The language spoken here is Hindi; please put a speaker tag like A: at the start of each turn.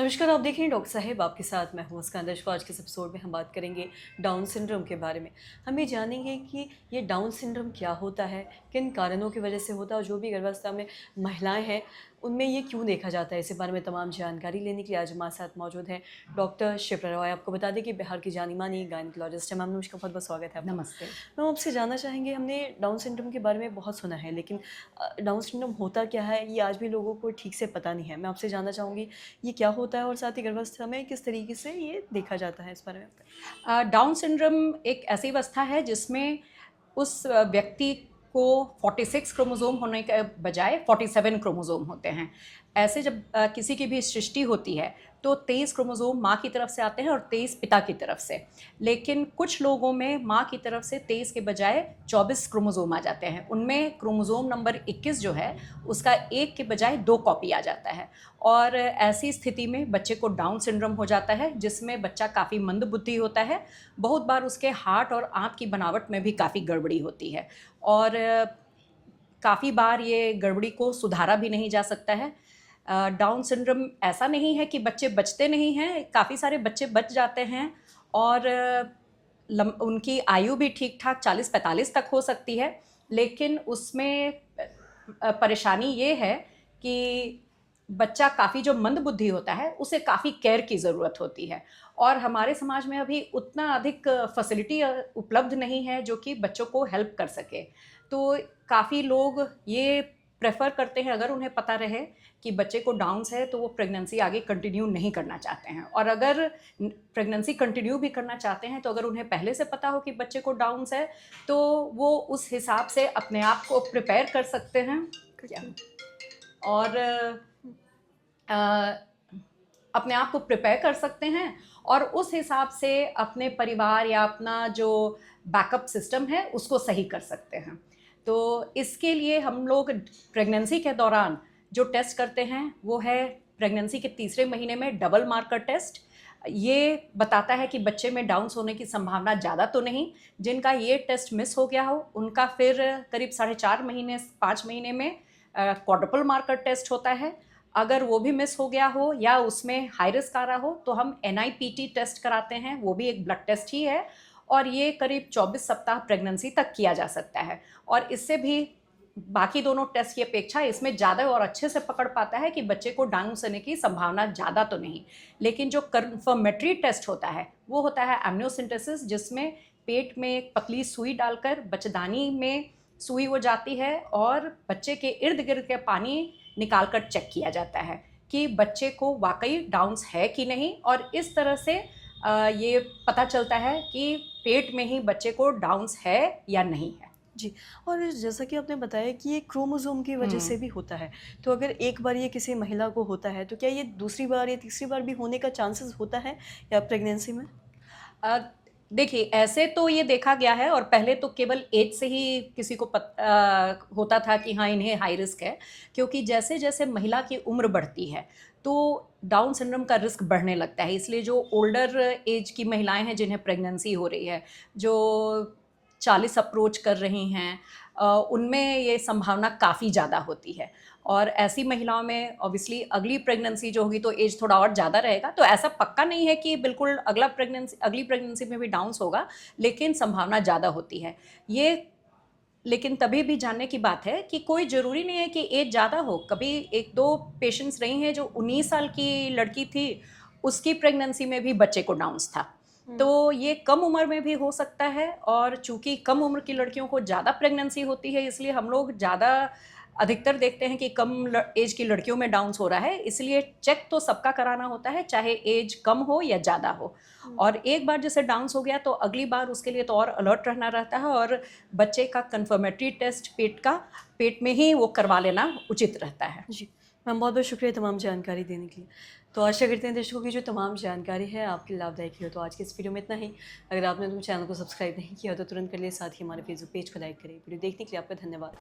A: नमस्कार, आप देख रहे हैं डॉक्टर साहेब आपके साथ मैं हूं मुस्कान। दर्शकों, आज के इस एपिसोड में हम बात करेंगे डाउन सिंड्रोम के बारे में। हम ये जानेंगे कि ये डाउन सिंड्रोम क्या होता है, किन कारणों की वजह से होता है और जो भी गर्भावस्था में महिलाएं हैं उनमें ये क्यों देखा जाता है। इसी बारे में तमाम जानकारी लेने के लिए आज हमारे साथ मौजूद हैं डॉक्टर शिप्रा रॉय। आपको बता दें कि बिहार की जानी मानी गायनिकोलॉजिस्ट है। मैम नमस्कार, बहुत बहुत स्वागत है आपका।
B: नमस्ते।
A: मैम आपसे जानना चाहेंगे, हमने डाउन सिंड्रोम के बारे में बहुत सुना है, लेकिन डाउन सिंड्रोम होता क्या है ये आज भी लोगों को ठीक से पता नहीं है। मैं आपसे जानना चाहूँगी ये क्या होता है और साथ ही गर्भावस्था में किस तरीके से ये देखा जाता है, इस बारे में।
B: डाउन सिंड्रोम एक ऐसी अवस्था है जिसमें उस व्यक्ति को 46 क्रोमोसोम होने के बजाय 47 क्रोमोसोम होते हैं। ऐसे जब किसी की भी सृष्टि होती है तो 23 क्रोमोसोम माँ की तरफ से आते हैं और 23 पिता की तरफ से। लेकिन कुछ लोगों में माँ की तरफ से 23 के बजाय 24 क्रोमोसोम आ जाते हैं। उनमें क्रोमोसोम नंबर 21 जो है उसका एक के बजाय 2 कॉपी आ जाता है और ऐसी स्थिति में बच्चे को डाउन सिंड्रोम हो जाता है, जिसमें बच्चा काफ़ी मंदबुद्धि होता है। बहुत बार उसके हार्ट और आँत की बनावट में भी काफ़ी गड़बड़ी होती है और काफ़ी बार ये गड़बड़ी को सुधारा भी नहीं जा सकता है। डाउन सिंड्रोम ऐसा नहीं है कि बच्चे बचते नहीं हैं, काफ़ी सारे बच्चे बच जाते हैं और उनकी आयु भी ठीक ठाक 40-45 तक हो सकती है। लेकिन उसमें परेशानी ये है कि बच्चा काफ़ी जो मंदबुद्धि होता है उसे काफ़ी केयर की ज़रूरत होती है और हमारे समाज में अभी उतना अधिक फैसिलिटी उपलब्ध नहीं है जो कि बच्चों को हेल्प कर सके। तो काफ़ी लोग ये प्रेफर करते हैं, अगर उन्हें पता रहे कि बच्चे को डाउन्स है तो वो प्रेगनेंसी आगे कंटिन्यू नहीं करना चाहते हैं। और अगर प्रेगनेंसी कंटिन्यू भी करना चाहते हैं तो अगर उन्हें पहले से पता हो कि बच्चे को डाउन्स है तो वो उस हिसाब से अपने आप को प्रिपेयर कर सकते हैं और अपने आप को प्रिपेयर कर सकते हैं और उस हिसाब से अपने परिवार या अपना जो बैकअप सिस्टम है उसको सही कर सकते हैं। तो इसके लिए हम लोग प्रेगनेंसी के दौरान जो टेस्ट करते हैं वो है प्रेगनेंसी के तीसरे महीने में डबल मार्कर टेस्ट। ये बताता है कि बच्चे में डाउन्स होने की संभावना ज़्यादा तो नहीं। जिनका ये टेस्ट मिस हो गया हो उनका फिर करीब 4.5 महीने 5 महीने में क्वाड्रुपल मार्कर टेस्ट होता है। अगर वो भी मिस हो गया हो या उसमें हाई रिस्क आ रहा हो तो हम NIPT टेस्ट कराते हैं, वो भी एक ब्लड टेस्ट ही है और ये करीब 24 सप्ताह प्रेगनेंसी तक किया जा सकता है और इससे भी बाकी दोनों टेस्ट की अपेक्षा इसमें ज़्यादा और अच्छे से पकड़ पाता है कि बच्चे को डाउन्स होने की संभावना ज़्यादा तो नहीं। लेकिन जो कन्फर्मेटरी टेस्ट होता है वो होता है एमनियोसेंटेसिस, जिसमें पेट में एक पतली सुई डालकर बच्चेदानी में सुई हो जाती है और बच्चे के इर्द गिर्द के पानी निकाल कर चेक किया जाता है कि बच्चे को वाकई डाउन्स है कि नहीं। और इस तरह से ये पता चलता है कि पेट में ही बच्चे को डाउन्स है या नहीं है।
A: जी। और जैसा कि आपने बताया कि ये क्रोमोसोम की वजह से भी होता है, तो अगर एक बार ये किसी महिला को होता है तो क्या ये दूसरी बार या तीसरी बार भी होने का चांसेस होता है या प्रेगनेंसी में?
B: देखिए, ऐसे तो ये देखा गया है और पहले तो केवल एज से ही किसी को होता था कि हाँ इन्हें हाई रिस्क है, क्योंकि जैसे जैसे महिला की उम्र बढ़ती है तो डाउन सिंड्रोम का रिस्क बढ़ने लगता है। इसलिए जो ओल्डर एज की महिलाएं हैं जिन्हें प्रेगनेंसी हो रही है, जो 40 अप्रोच कर रही हैं, उनमें ये संभावना काफ़ी ज़्यादा होती है और ऐसी महिलाओं में ऑब्वियसली अगली प्रेगनेंसी जो होगी तो एज थोड़ा और ज़्यादा रहेगा। तो ऐसा पक्का नहीं है कि बिल्कुल अगली प्रेगनेंसी में भी डाउन्स होगा, लेकिन संभावना ज़्यादा होती है ये। लेकिन तभी भी जानने की बात है कि कोई ज़रूरी नहीं है कि एज ज़्यादा हो। कभी 1-2 पेशेंट्स रही हैं जो 19 साल की लड़की थी, उसकी प्रेगनेंसी में भी बच्चे को डाउन्स था। तो ये कम उम्र में भी हो सकता है और चूँकि कम उम्र की लड़कियों को ज़्यादा प्रेगनेंसी होती है, इसलिए हम लोग ज़्यादा अधिकतर देखते हैं कि कम एज की लड़कियों में डाउन्स हो रहा है। इसलिए चेक तो सबका कराना होता है, चाहे एज कम हो या ज़्यादा हो। और एक बार जैसे डाउन्स हो गया तो अगली बार उसके लिए तो और अलर्ट रहना रहता है और बच्चे का कन्फर्मेटरी टेस्ट पेट में ही वो करवा लेना उचित रहता है।
A: जी मैम, बहुत बहुत शुक्रिया तमाम जानकारी देने के लिए। तो आशा करते हैं दर्शकों की जो तमाम जानकारी है आपके लाभदायक ही हो। तो आज के इस वीडियो में इतना ही। अगर आपने तो चैनल को सब्सक्राइब नहीं किया तो तुरंत कर लिए, साथ ही हमारे फेसबुक पेज को लाइक करें। वीडियो देखने के लिए आपका धन्यवाद।